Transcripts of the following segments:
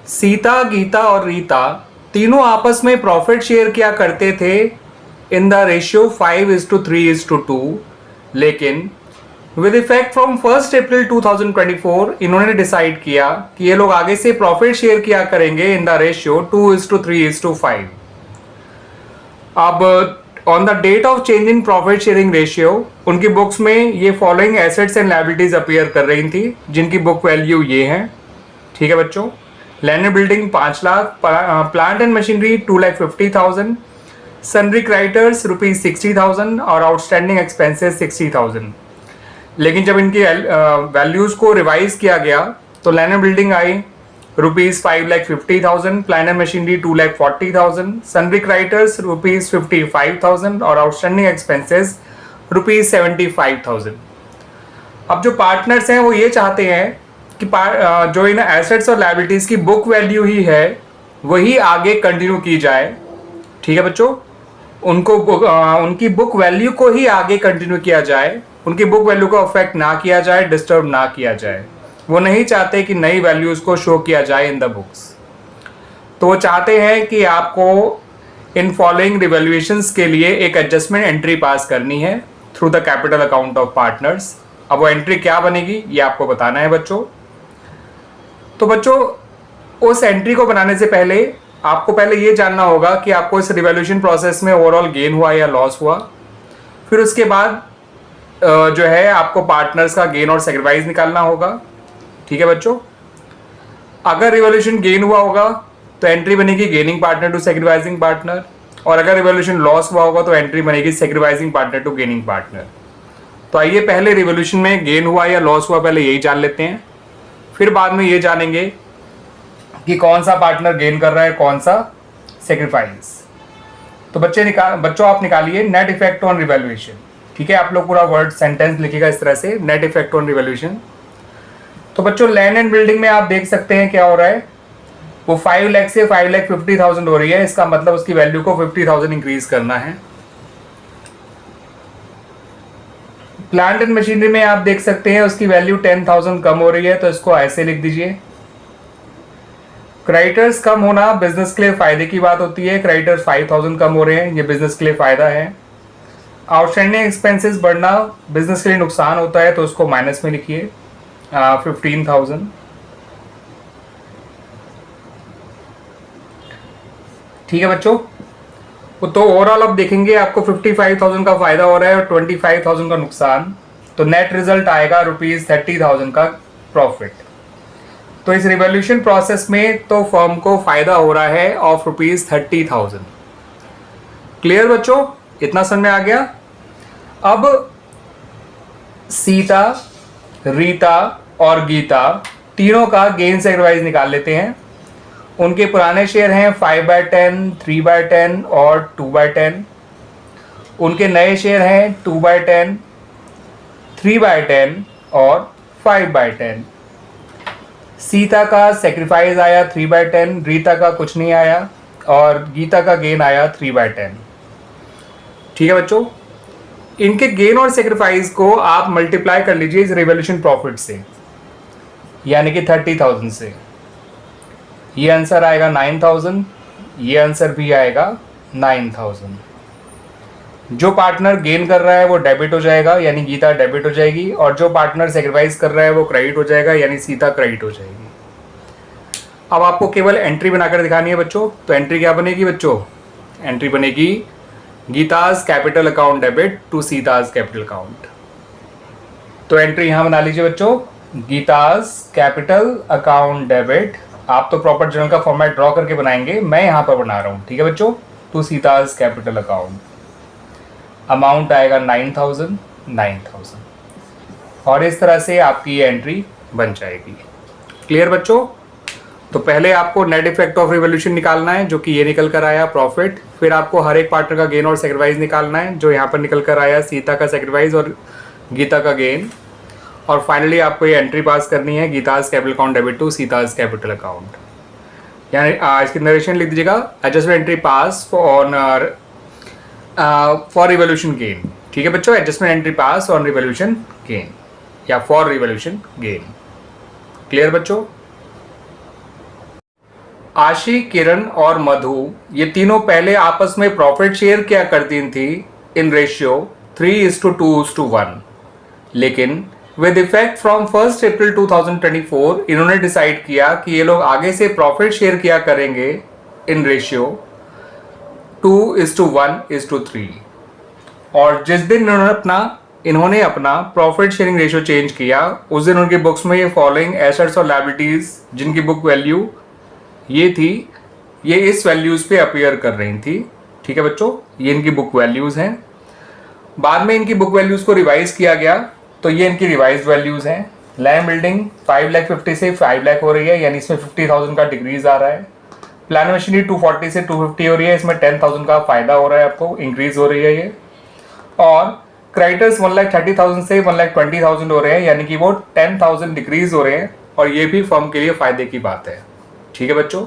सीता, गीता और रीता तीनों आपस में प्रॉफिट शेयर किया करते थे इन द रेशियो 5:3:2, लेकिन विद इफेक्ट फ्रॉम 1 अप्रैल 2024 इन्होंने डिसाइड किया कि ये लोग आगे से प्रॉफिट शेयर किया करेंगे इन द रेशियो 2:3:5। अब on the date of change in profit sharing ratio उनकी बुक्स में ये following assets and liabilities appear कर रही थी, जिनकी बुक वैल्यू ये है। ठीक है बच्चों, land and building 5 lakh, plant and machinery 2,50,000, sundry creditors ₹60,000 और आउटस्टैंडिंग एक्सपेंसेस 60,000। लेकिन जब इनकी वैल्यूज को रिवाइज किया गया तो land and building I ₹5,50,000, plant and machinery 2,40,000, sundry creditors ₹55,000 और आउटस्टैंडिंग एक्सपेंसेस ₹75,000। अब जो पार्टनर्स हैं वो ये चाहते हैं कि जो इन एसेट्स और लायबिलिटीज की बुक वैल्यू ही है वही आगे कंटिन्यू की जाए। ठीक है बच्चों, उनकी बुक वैल्यू को ही आगे कंटिन्यू किया जाए, उनकी बुक वैल्यू को अफेक्ट ना किया जाए, डिस्टर्ब ना किया जाए। वो नहीं चाहते कि नई वैल्यूज को शो किया जाए इन द बुक्स। तो वो चाहते हैं कि आपको इन फॉलोइंग रिवैल्यूएशंस के लिए एक एडजस्टमेंट एंट्री पास करनी है through the capital account of partners. अब वो एंट्री क्या बनेगी ये आपको बताना है बच्चों। तो बच्चों, उस एंट्री को बनाने से पहले आपको पहले ये जानना होगा कि आपको इस रिवैल्यूएशन प्रोसेस में ओवरऑल गेन हुआ या लॉस हुआ। फिर उसके बाद जो है आपको पार्टनर्स का गेन और सैक्रिफाइस निकालना होगा। ठीक है बच्चों, अगर रिवैल्यूएशन गेन हुआ होगा तो एंट्री बनेगी gaining partner to sacrificing partner, और अगर रिवैल्यूएशन लॉस हुआ होगा तो एंट्री बनेगी sacrificing partner to gaining partner. तो आइए पहले रिवैल्यूएशन में गेन हुआ या लॉस हुआ पहले यही जान लेते हैं, फिर बाद में ये जानेंगे कि कौन सा पार्टनर गेन कर रहा है, कौन सा सैक्रिफाइस। तो बच्चों आप निकालिए नेट इफेक्ट ऑन रिवैल्यूएशन। ठीक है, आप लोग पूरा वर्ड सेंटेंस लिखिएगा इस तरह से, नेट इफेक्ट ऑन रिवैल्यूएशन। तो बच्चों लैंड एंड बिल्डिंग में आप देख सकते हैं क्या हो रहा है, वो 5 लाख से 5,50,000 हो रही है। इसका मतलब उसकी वैल्यू को 50,000 इंक्रीज करना है। प्लांट एंड मशीनरी में आप देख सकते हैं उसकी वैल्यू 10,000 कम हो रही है, तो इसको ऐसे लिख दीजिए। क्रेडिटर्स कम होना बिजनेस के लिए फायदे की बात होती है, क्रेडिटर्स 5,000 कम हो रहे हैं, ये बिजनेस के लिए फायदा है। आउटस्टैंडिंग एक्सपेंसेस बढ़ना बिजनेस के लिए नुकसान होता है, तो उसको माइनस में लिखिए 15,000। ठीक है बच्चों, तो ओवरऑल अब देखेंगे आपको 55,000 का फायदा हो रहा है और 25,000 का नुकसान, तो नेट रिजल्ट आएगा ₹30,000 का प्रॉफिट। तो इस रिवैल्यूएशन प्रोसेस में तो फर्म को फायदा हो रहा है ऑफ ₹30,000। क्लियर बच्चों, इतना समझ में आ गया। अब सीता, रीता और गीता तीनों का गेन सैक्रिफाइस निकाल लेते हैं। उनके पुराने शेयर हैं 5/10, 3/10 और 2/10। उनके नए शेयर हैं 2/10, 3/10 और 5/10। सीता का सैक्रिफाइस आया 3/10, रीता का कुछ नहीं आया और गीता का गेन आया 3/10। ठीक है बच्चों, इनके गेन और सैक्रिफाइस को आप मल्टीप्लाई कर लीजिए इस रिवैल्यूएशन प्रॉफिट से, यानी कि 30,000 से। ये आंसर आएगा 9,000, ये आंसर भी आएगा 9,000। जो पार्टनर गेन कर रहा है वो डेबिट हो जाएगा, यानी गीता डेबिट हो जाएगी, और जो पार्टनर सैक्रिफाइस कर रहा है वो क्रेडिट हो जाएगा, यानी सीता क्रेडिट हो जाएगी। अब आपको केवल एंट्री बनाकर दिखानी है बच्चों। तो एंट्री क्या बनेगी बच्चों? एंट्री बनेगी Geeta's capital account debit to Sita's capital account. तो एंट्री यहां बना लीजिए बच्चों, गीताज कैपिटल अकाउंट डेबिट। आप तो प्रॉपर जर्नल का फॉर्मेट ड्रॉ करके बनाएंगे, मैं यहां पर बना रहा हूं। ठीक है बच्चों, to Sita's capital account. Amount आएगा 9,000 और इस तरह से आपकी ये एंट्री बन जाएगी। क्लियर बच्चों? तो पहले आपको नेट इफेक्ट ऑफ रिवॉल्यूशन निकालना है, जो कि ये निकल कर आया प्रॉफिट। फिर आपको हर एक पार्टनर का गेन और सैक्रिफाइस निकालना है, जो यहाँ पर निकल कर आया सीता का सैक्रिफाइस और गीता का गेन। और फाइनली आपको ये एंट्री पास करनी है, Geeta's capital account debit to Sita's capital account. यानी इसकी नरेशन लिख दीजिएगा, adjustment entry pass for revolution gain. ठीक है बच्चों, adjustment entry pass on revolution gain या फॉर रिवॉल्यूशन गेन। क्लियर बच्चों? आशी, किरण और मधु ये तीनों पहले आपस में प्रॉफिट शेयर किया करती थी इन रेशियो 3:2:1, लेकिन विद इफेक्ट फ्रॉम 1 अप्रैल 2024 इन्होंने डिसाइड किया कि ये लोग आगे से प्रॉफिट शेयर किया करेंगे इन रेशियो 2:1:3। और जिस दिन इन्होंने अपना प्रॉफिट शेयरिंग रेशियो चेंज किया, उस दिन उनकी बुक्स में ये फॉलोइंग एसेट्स और लायबिलिटीज जिनकी बुक वैल्यू ये थी, ये इस वैल्यूज पे अपीयर कर रही थी। ठीक है बच्चों, ये इनकी बुक वैल्यूज हैं। बाद में इनकी बुक वैल्यूज को रिवाइज किया गया, तो ये इनकी रिवाइज वैल्यूज हैं। लैंड बिल्डिंग 5,50,000 से 5 लाख हो रही है, यानी इसमें 50,000 का डिक्रीज आ रहा है। प्लान मशीनरी 240 से 250 हो रही है, इसमें 10,000 का फायदा हो रहा है, आपको इंक्रीज हो रही है ये। और क्रेडिटर्स 1,30,000 से 1,20,000 हो रहे हैं, यानी कि वो 10,000 डिक्रीज हो रहे हैं, और ये भी फर्म के लिए फायदे की बात है। ठीक है बच्चों,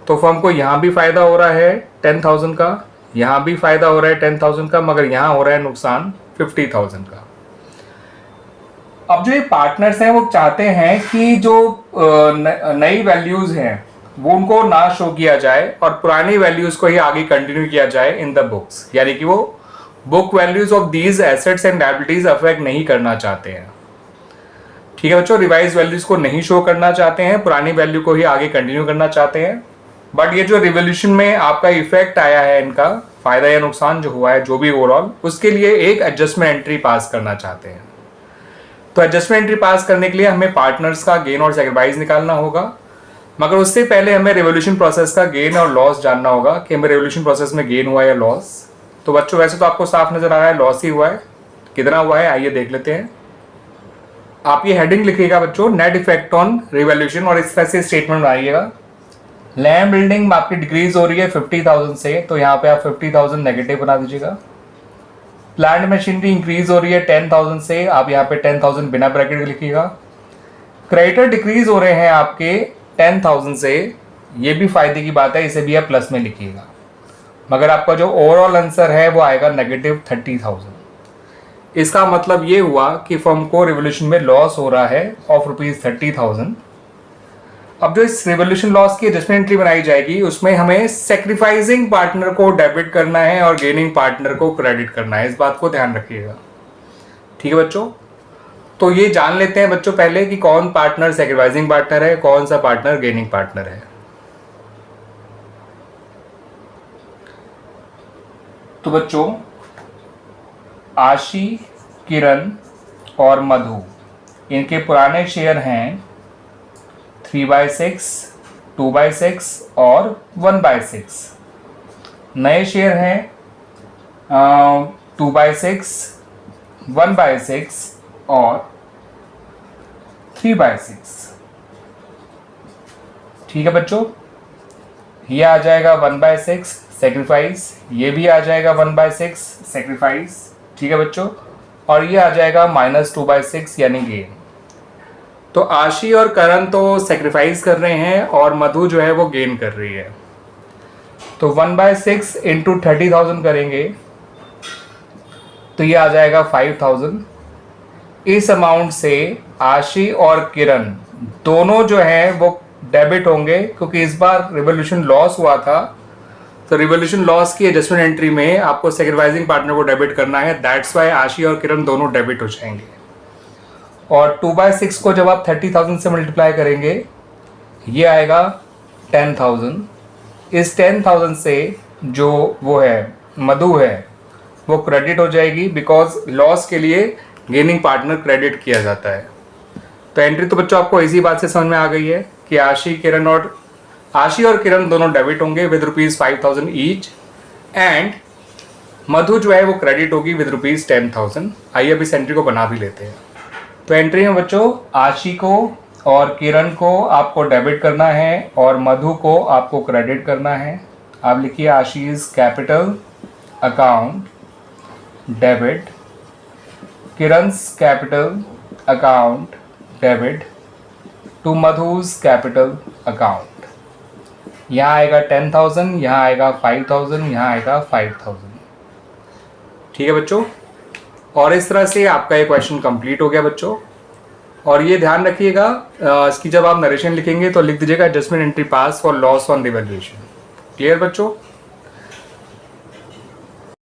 तो फर्म को यहाँ भी फायदा हो रहा है 10,000 का, यहाँ भी फायदा हो रहा है 10,000 का, मगर यहाँ हो रहा है नुकसान 50,000 का। अब जो ये पार्टनर्स हैं वो चाहते हैं कि जो नई वैल्यूज हैं वो उनको ना शो किया जाए और पुरानी वैल्यूज को ही आगे कंटिन्यू किया जाए इन द बुक्स, यानी कि वो book values of these assets and liabilities affect नहीं करना चाहते हैं। ठीक है बच्चों, रिवाइज वैल्यूज को नहीं शो करना चाहते हैं, पुरानी वैल्यू को ही आगे कंटिन्यू करना चाहते हैं। बट ये जो रिवोल्यूशन में आपका इफेक्ट आया है, इनका फायदा या नुकसान जो हुआ है, जो भी ओवरऑल, उसके लिए एक एडजस्टमेंट एंट्री पास करना चाहते हैं। तो एडजस्टमेंट एंट्री पास करने के लिए हमें पार्टनर्स का गेन और सैक्रिफाइस निकालना होगा, मगर उससे पहले हमें रेवोल्यूशन प्रोसेस का गेन और लॉस जानना होगा कि हमें रेवोल्यूशन प्रोसेस में गेन हुआ या लॉस। तो बच्चों वैसे तो आपको साफ नजर आ रहा है लॉस ही हुआ है, कितना हुआ है आइए देख लेते हैं। आप ये हेडिंग लिखिएगा बच्चों, नेट इफेक्ट ऑन रिवोल्यूशन, और इस तरह से स्टेटमेंट बनाइएगा। लैंड बिल्डिंग आपकी डिक्रीज हो रही है 50,000 से, तो यहाँ पे आप 50,000 नेगेटिव बना दीजिएगा। प्लांट मशीनरी इंक्रीज हो रही है 10,000 से, आप यहाँ पे 10,000 बिना ब्रैकेट के लिखिएगा। क्रेडिटर डिक्रीज हो रहे हैं आपके 10,000 से, ये भी फायदे की बात है, इसे भी आप प्लस में लिखिएगा, मगर आपका जो ओवरऑल आंसर है वो आएगा -30,000। इसका मतलब ये हुआ कि फर्म को रिवोल्यूशन में लॉस हो रहा है ऑफ ₹30,000। अब जो इस रिवोल्यूशन लॉस की एडजस्टमेंट एंट्री बनाई जाएगी, उसमें हमें सेक्रीफाइसिंग पार्टनर को डेबिट करना है और गेनिंग पार्टनर को क्रेडिट करना है, इस बात को ध्यान रखिएगा। ठीक है बच्चों, तो ये जान लेते हैं बच्चों पहले कि कौन पार्टनर सेक्रीफाइसिंग पार्टनर है, कौन सा पार्टनर गेनिंग पार्टनर है। तो बच्चों आशी, किरण और मधु, इनके पुराने शेयर हैं 3/6, 2/6 और 1/6। नए शेयर हैं 2/6, 1/6 और 3/6। ठीक है बच्चों, ये आ जाएगा 1/6 सेक्रीफाइस, ये भी आ जाएगा 1/6 सेक्रीफाइस। ठीक है बच्चों, और ये आ जाएगा -2/6 यानी गेन। तो आशी और करण तो सेक्रीफाइस कर रहे हैं और मधु जो है वो गेन कर रही है। तो 1/6 इंटू 30,000 करेंगे तो ये आ जाएगा 5,000। इस अमाउंट से आशी और किरण दोनों जो है वो डेबिट होंगे, क्योंकि इस बार रिवोल्यूशन लॉस हुआ था, तो रिवोल्यूशन लॉस की एडजस्टमेंट एंट्री में आपको सेक्रीफाइसिंग पार्टनर को डेबिट करना है, दैट्स वाई आशी और किरण दोनों डेबिट हो जाएंगे। और 2/6 को जब आप 30,000 से मल्टीप्लाई करेंगे ये आएगा 10,000। इस 10,000 से जो वो है मधु है वो क्रेडिट हो जाएगी, बिकॉज लॉस के लिए गेनिंग पार्टनर क्रेडिट किया जाता है। तो एंट्री तो बच्चों आपको इसी बात से समझ में आ गई है कि आशी और किरण दोनों डेबिट होंगे विद ₹5,000 ईच, एंड मधु जो है वो क्रेडिट होगी विद ₹10,000। आइए अब इस एंट्री को बना भी लेते हैं। तो एंट्री में बच्चों आशी को और किरण को आपको डेबिट करना है और मधु को आपको क्रेडिट करना है। आप लिखिए आशीज कैपिटल अकाउंट डेबिट, किरण's कैपिटल अकाउंट डेबिट टू मधु's कैपिटल अकाउंट। यहाँ आएगा 10,000, यहाँ आएगा 5,000, यहाँ आएगा 5,000। ठीक है बच्चों, और इस तरह से आपका ये क्वेश्चन कंप्लीट हो गया बच्चों। और ये ध्यान रखिएगा, इसकी जब आप नरेशन लिखेंगे तो लिख दीजिएगा adjustment entry pass for loss on revaluation. Clear बच्चों?